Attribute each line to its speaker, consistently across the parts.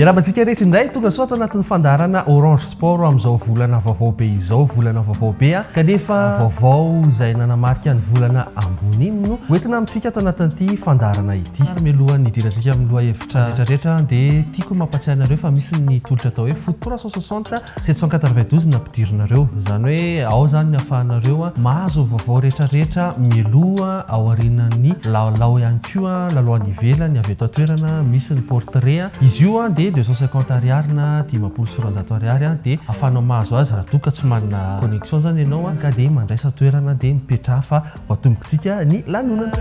Speaker 1: Iarabantsika rehetra indray tonga soa ato anatin'ny fandarana Orange Sport amin'izao volana vaovao be izao, volana vaovao be kanefa vaovao izay nanamarika ny volana ambony iny no hoentina amintsika ato anatin'ity fandarana ity. Mialoha ny idirantsika amin'ny lohahevitra rehetrarehetra dia tiako mampatsiahy anareo fa misy ny tolotra atao hoe foot 360 792 nampidirinareo. Izany hoe ao zany ny ahafahanareo mahazo vaovao rehetrarehetra mialoha ao aorianan'ny lalao ihany koa lalao any ivelany avy eto an-toerana misy ny portrait izy io dia 250 ariary na 500 ariary dia ahafahanao mahazo azy raha toa ka tsy manana connexion zany ianao ka dia mandraisa toerana dia mipetraha fa hoatombontsika ny lanonana.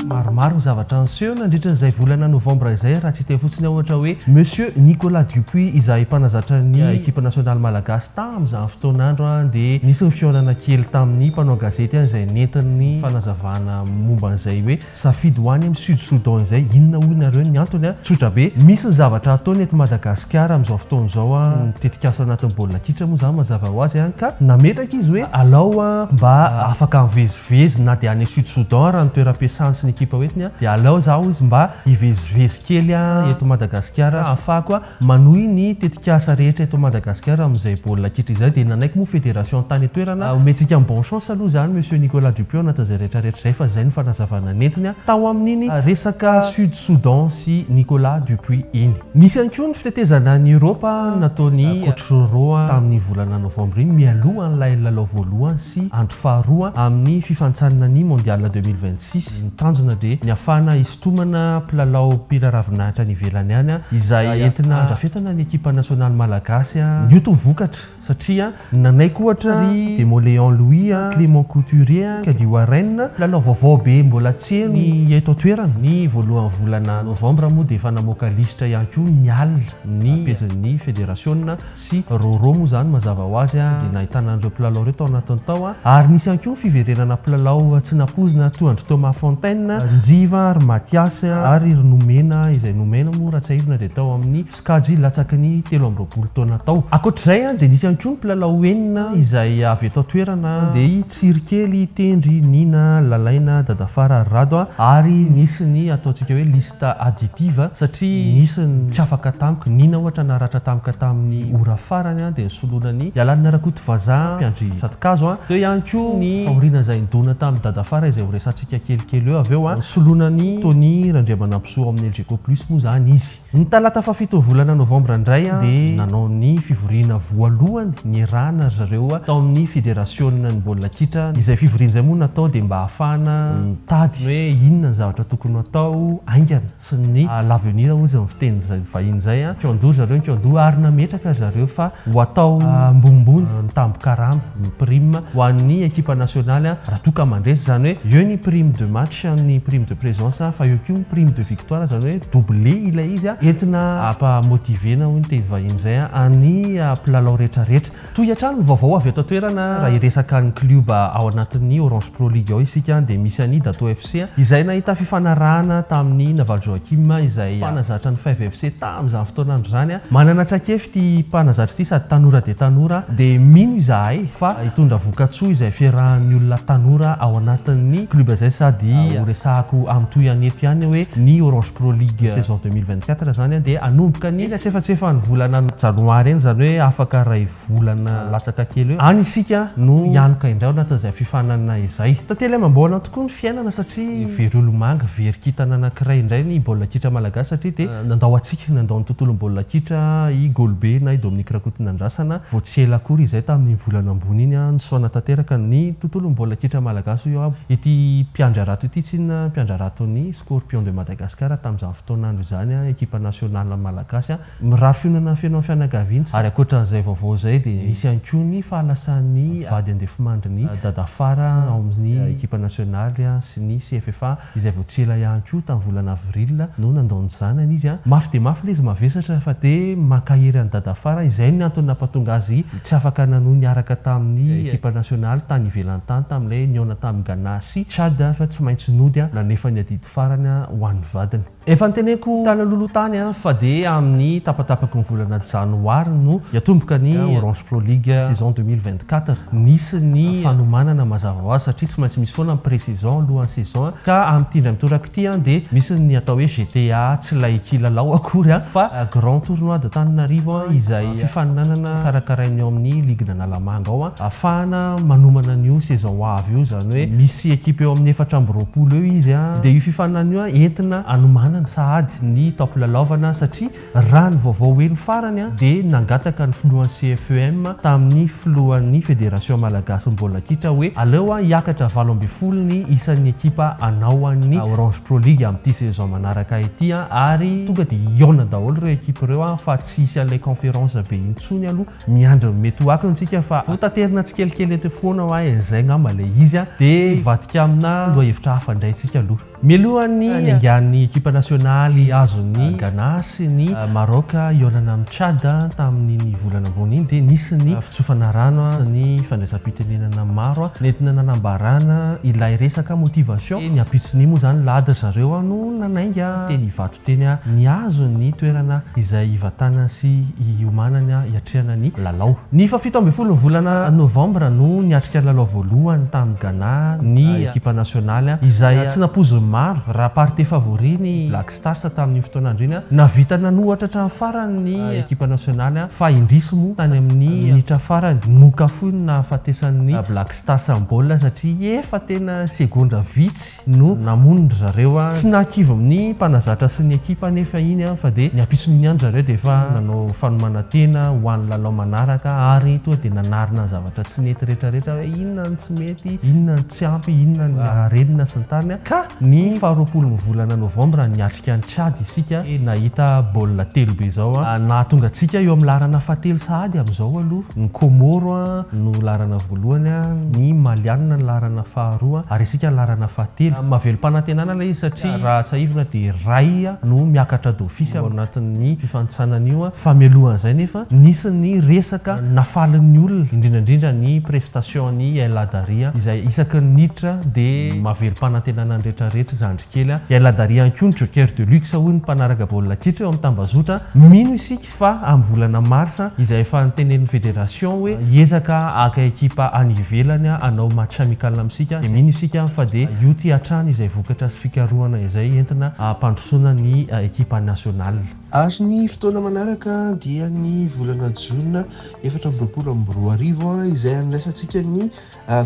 Speaker 1: Maromaro zavatra anseho nandritra izay volana novambra izay raha tsy te fotsiny ohatra hoe Monsieur Nicolas Dupuis izay mpanazatra ny ekipa nationale malagasy tamin'izany fotoanandro dia nisy ny fihaonana kely tamin'ny mpanao gazety izay nentiny fanazavana momba an'izay hoe safidy ho any amin'ny Sud Soudan izay inona hoy nareo ny antony tsotra be misy ny zavatra ataony eto Madagasikara amin'izao fotoana izao mitetika asa anatin'ny baolina kitra moa zany mazava ho azy ka nametraka izy hoe alao mba afaka mivezivezy na dia any Sud Soudan raha ny toeram-piasany sy ny ekipa hoetiny dia alao zaho izy mba hivezivezy kely eto Madagasikara afaka manohy ny tetikasa rehetra eto Madagasikara amin'izay baolina kitra izay dia nanaiky moa fédération tany toerana omentsika amin'ny bon chance aloha zany Monsieur Nicolas Dupuis anatin'izay rehetrarehetra izay fa izay ny fanazavana nentiny tao amin'iny resaka Sud Soudan sy Nicolas Dupuis iny. Nisy ihany koa ny fitetezana ny Europa nataony coach Roa tamin'ny volana novambra iny mialoha n'ilay lalao voalohany sy andro faharoa amin'ny fifantsanana ny mondial 2026 ny tanjona dia ny afana isotomana mpilalao mpila ravinahitra ny ivelany any izay entina andrafetana ny ekipa nationale malagasy nioto vokatra satria nanaiky ohatra ry Demoléon Louis Clément Couturier Kady Warren lalao vaovao be mbola tseno ny eto toerana ny voalohan'ny volana novambra moa dia efa namoaka lisitra ihany koa ny alina ny pejin'ny fédération sy roro moa zany mazava ho azy dia nahitana an'ireo mpilalao reto ao anatin'ny tao ary nisy ihany koa fiverenana mpilalao tsy napozina toa andry Thomas Fontaine Njiva ary Mathias ary nomena izay nomena moa raha tsy ahirina dia tao amin'ny Skadji latsaky ny 13 taona tao. Ankoatr'izay dia nisy ihany koa ny mpilalao enina izay avy eto toerana dia Tsirikely Tendry Nina Lalaina Dadafara Rado ary nisy ny ataontsika hoe lista additive satria nisy ny tsy afaka tampoka Nina ohatra naratra tampoka tamin'ny ora farany dia solonany Yalany Narakoto Vaza mpiandry Satikazo teo ihany koa ny faorina izay nidona tamin'ny Dadafara izay ho resantsika kelikely eo avy eo solonany Tony Randriamanampisoa amin'ny LGK Plus moa zany izy. Ny talata fafito volana novambra indray dia nanao ny fivoriana voalohany ny rana zareo tao amin'ny fédération ny baolina kitra izay fivoriana izay moa natao dia mba ahafahana mitady hoe inona ny zavatra tokony atao aingana sy ny l'avenir hozy amin'ny fiteny vahiny zay kiandoha zareo kiandoha ary nametraka zareo fa ho atao ambonimbony ny tambo-karama ny prime ho an'ny ekipa nationale raha toa ka mandresy zany hoe eo ny prime de match ny prime de présence fa eo koa ny prime de victoire zany hoe doublé ilay izy entina ampamotivena ho ny teny vahiny zay any mpilalao rehetrarehetra. Toy hatrany vaovao avy eto toerana raha iresaka ny club ao anatin'ny Orange Pro League ao isika dia misy any Dato FC izay nahita fifanarahana tamin'ny Naval Joachim izay mpanazatra ny 5FC tamin'izany fotoanandro zany manana trakefy ty mpanazatra ity sady tanora dia tanora dia mino izahay fa hitondra vokatsoa izay fiarahan'ny olona tanora ao anatin'ny club izay sady ho resahako amin'ny toy aneto ihany hoe ny Orange Pro League saison 2024 zany dia anomboka ny tsefatsefa ny volana janoary eny zany hoe afaka ray volana latsaka kely eo any isika no hianoka indray ao anatin'izay fifanana izay. Tantely amam-boana tokoa ny fiainana satria very olomanga very kintana anankiray indray ny baolina kitra malagasy satria dia nandao atsika nandao ny tontolon'ny baolina kitra i Golbe na i Dominique Rakotonandrasana vao tsy ela akory izay tamin'ny volana ambony iny nisaona tanteraka ny tontolon'ny baolina kitra malagasy io ity mpiandry arato ity tsina mpiandry arato ny Scorpion de Madagascar tamin'izany fotoanandro izany ekipa nationale malagasy mirary fionana fianao fianakaviany ary ankoatran'izay vaovao izay dia misy ihany koa ny fahalasan'ny vady andefimandry ny Dadafara ao amin'ny ekipa nationale sy ny CFFA izay vao tsy ela ihany koa tamin'ny volana avril no nandao ny zanany izy mafy dia mafy ilay izy mavesatra fa dia mankahery any Dadafara izay ny antony nampatonga azy tsy afaka nanohy niaraka tamin'ny ekipa nationale tany ivelany tany tamin'ilay niona tamin'ny Ghana sy Tchad fa tsy maintsy nody nanefa ny adidy farany ho an'ny vadiny. Efa niteneko tany lolotany fa dia amin'ny tapatapaky ny volana janoary no iatomboka ny Orange Pro League saison 2024 nisy ny fanomanana mazava ho azy satria tsy maintsy misy foana précision alohan'ny saison ka amin'ity ndray mitoraka ity dia misy ny atao hoe GTA tsy lay kilalao akory fa grand tournoi de Tananarivo izay fifaninanana karakarainy ao amin'ny ligue d'Analamanga ao afahana manomana an'io saison ho avy io zany hoe misy équipe eo amin'ny 420 eo izy dia io fifaninana io entina anomanana sahady ny top lalaovana satria raha ny vaovao hoe ny farany dia nangataka ny filohan'ny CFEM tamin'ny filohan'ny fédération malagasy mbola kitra hoe aleo hiakatra 20 ny isan'ny ekipa anao an'ny Orange Pro League amin'ity saison manaraka ity ary tonga dia iona daholo ireo ekipa ireo fa tsy hisy an'ilay conférence be intsony aloha miandry mety ho akontsika fa votaterina tsy kelikely eto foana ho izay ngamba ilay izy dia vadika amina lohahevitra hafa indray tsika aloha mialohan'ny angan'ny ekipa nasionaly azony Ghana sy ny Maroc iolana amin'ny Tchad tamin'ny volana ambony iny dia nisy ny fitsofana rano sy ny fandraisam-pitenenana maro nentina nanambarana ilay resaka motivation ny ampitsiny moa zany ladra zareo no nanainga teny hivato teny ny azo ny toerana izay hivatana sy hiomanana hiatrehana ny lalao ny fafito ambin'ny folo ny volana novambra no niatrika lalao voalohany tamin'ny Ghana ny ekipa nasionaly izay tsy napozy maro raha partie favori ny Black Stars tamin'ny fotoana andreny navita nanohatra hatramin'ny farany ny ekipa nasionaly fa indrisy moa tany amin'ny minitra farany nokafoiny na hafatesan'ny Black Stars amin'ny baolina satria efa tena segondra vitsy no namonindry zareo tsy nakivo amin'ny mpanazatra sy ny ekipa nefa iny fa dia niampitsony ny andry zareo dia efa nanao fanomanantena ho an'ny lalao manaraka ary toa dia nanarina zavatra tsy nety rehetrarehetra hoe inona ny tsy mety inona ny tsy ampy inona ny arenina sy ny tariny ka ny 20 volana novambra niatrika ny Tchad isika nahita baolina telo be zao nahatonga antsika eo amin'ny larana fahatelo sahady amin'izao aloha ny Komoro no larana voalohany ny Maliana ny larana faharoa ary isika larana fahatelo mavelom-panantenana ilay izy satria raha tsaivina dia ray no miakatra d'office ao anatin'ny fifanitsanana io fa mialohan'izay nefa nisy ny resaka nafalin'ny olona indrindrandrindra ny prestation ny Eladaria izay isaky ny niditra dia mavelom-panantenana ny rehetrarehetra zandry kely Eladaria ihany koa ny Joker de Luxe hoy ny mpanaraka baolina kitra eo amin'ny tambazotra mino isika fa amin'ny volana marsa izay efa nitenen'ny fédération hoe hiezaka aka ekipa any ivelany anao match amical amintsika dia mino isika fa dia io ty hatrany izay vokatra sy fikarohana izay entina ampandrosoana ny ekipa nasional
Speaker 2: ary ny fotoana manaraka dia ny volana Jona 2024 izay andraisantsika ny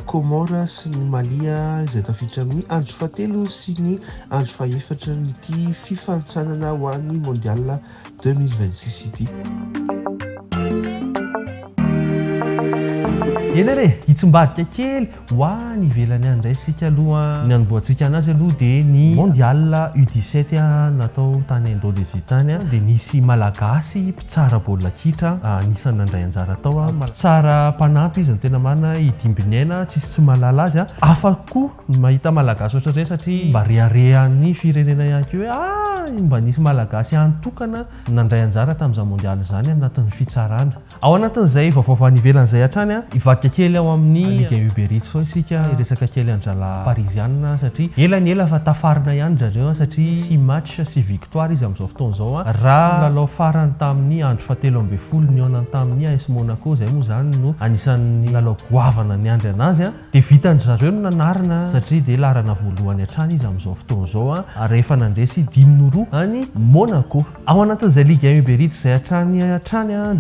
Speaker 2: Komora sy ny Malia izay tafiditra amin'ny andro fahatelo sy ny andro fahaefatra ity fifanitsanana ho an'ny mondial 2026 ity.
Speaker 1: ena re hitsombadika kely ho any ivelany any indray sika aloha ny anomboantsika anazy aloha dia ny mondial U17 natao tany Indonésie tany dia nisy malagasy mpitsara baolina kitra anisany nandray anjara tao mpitsara mpanampy izy ny tena marina idimbinaina tsisy tsy malala azy afa koa mahita malagasy ohatrareny satria mba reharehan'ny firenena ihany ko hoe mba nisy malagasy antokana nandray anjara tamin'izany mondial zany anatin'ny fitsarana ao anatin'izay vaovao any ivelan'izay hatrany ivadika kely ao amin'ny Ligue 1 Uber Eats fao isika resaka kely andrala parisianina satria ela fa tafarina ihany zareo satria 6 match 6 victoire izy amin'izao fotoana izao raha lalao farany tamin'ny andro fahatelo ambin'ny folo ny onany tamin'ny AS Monaco zay moa zany no anisan'ny lalao goavana ny andry anazy dia vitandry zareo no nanarina satria dia larana voalohany hatrany izy amin'izao fotoana izao rehefa nandresy 2-2 any Monaco ao anatin'izay Ligue 1 Uber Eats zay hatrany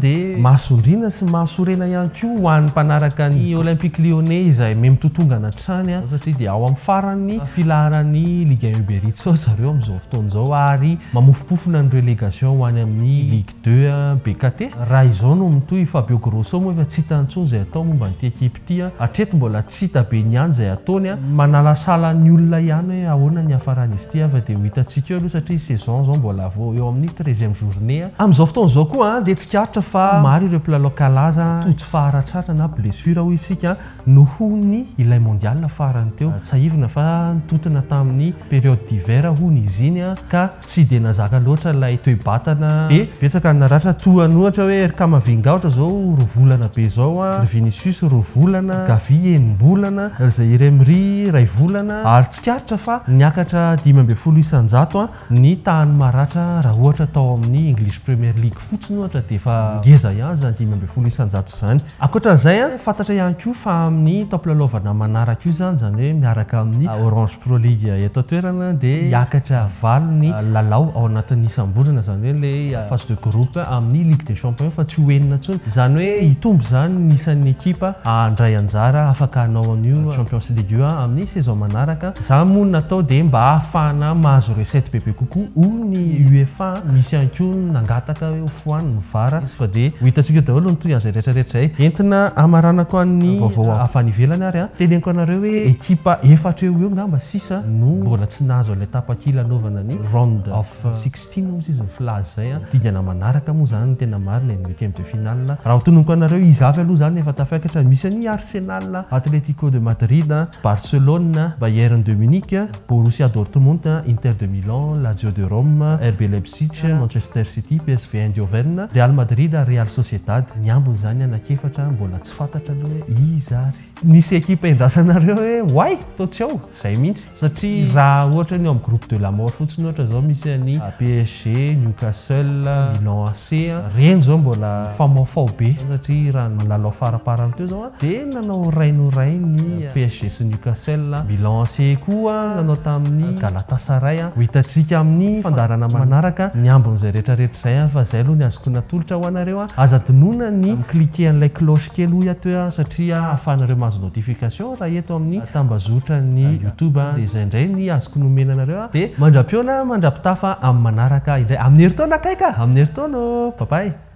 Speaker 1: dia mahasondriana sy mahasorena ihany koa ho an'ny mpanaraka ny Olympique Lyonnais izay mitotongana hatrany satria dia ao amin'ny farany filaharan'ny Ligue 1 Uber Eats zareo amin'izao fotoana izao ary mamofopofona ny relégation ho any amin'ny Ligue 2 BKT raha izao no mitohy Fabio Grosso moa efa tsy hita intsony izay atao momba n'ity ekipa ity hatreto mbola tsy hita be ny ihany izay ataony manalasala ny olona ihany hoe ahoana ny hafaran'izy ity fa dia ho hitantsika eo aloha satria saison zao mbola vao eo amin'ny 13e journée amin'izao fotoana izao koa dia tsikarotra fa maro ireo mpilalao kalaza tojo faharatratra na blessure blessure ho isika nohony ilay mondial farany teo tsaivina fa nitotona tamin'ny période d'hiver hony izy iny ka tsy de nazaka loatra lay toe-batana de betsaka naratra tohany ohatra hoe Kamavinga ohatra zao rovolana be zao a Vinicius rovolana Gavi enimbolana Zaire Emery ray volana ary tsikaritra fa niakatra 5 isanjato a ny tahany maratra raha ohatra tao amin'ny English Premier League fotsiny ohatra de fa ngeza ihany zany 5 isanjato zany akoatran'izay a fantatra ihany koa fa amin'ny tampolalovana manaraka io zany hoe miaraka amin'ny Orange Pro League eto toerana de hiakatra valony lalao ao anatin'ny isam-bolana zany hoe le phase de groupe amin'ny Ligue des Champions fa tsy hoenina intsony zany hoe hitombo zany nisan'ny ekipa andray anjara afaka hanao an'io Champions League io amin'ny saison manaraka za moa natao de mba ahafahana mahazo recette bebe kokoa hoy ny UEFA misy ihany koa nangataka hoe foany mivara fa de ho hitantsika daholo nytoy an'izay rehetrarehetra zay entina amaranako an'ny vaovao afany ivelany ary teneniko anareo hoe ekipa efatra eo ngamba sisa no mbola tsy nahazo ilay tapakila anaovana ny round of 16 izy ny filazy zay dingana manaraka moa zany tena marina ny huitième de finale raha hotononiko anareo izy avy aloha zany efa tafakatra misy ny Arsenal, Atlético de Madrid, Barcelone, Bayern de Munich, Borussia Dortmund, Inter de Milan, Lazio de Rome, RB Leipzig, Manchester City, PSV Eindhoven, Real Madrid, Real Sociedad. Niambony zany anakefatra mbola tsy fantatra aloha hoe izy ary misy ekipa endrasanareo hoe why totsy ao zay mihitsy satria raha ohatra ny amin'ny groupe de la mort fotsiny ohatra zao misy any PSG, Newcastle, Milan AC reny zao mbola famafao be satria raha malalao faraparany teo zao de nanao rainoray ny PSG sy Newcastle. Milan AC koa nanao tamin'ny Galatasaray ho hitantsika amin'ny fandarana manaraka ny ambon'izay rehetrarehetra zay fa zay aloha ny azoko natolotra ho anareo aza dinona ny cliquer an'ilay cloche kely hoy ato satria ahafahanareo mahazo notification raha eto amin'ny tambazotra ny YouTube de zay indray ny azoko nomena anareo de mandra-piona mandrapitafa amin'ny manaraka indray amin'ny heritaona akaika amin'ny heritaona bye bye.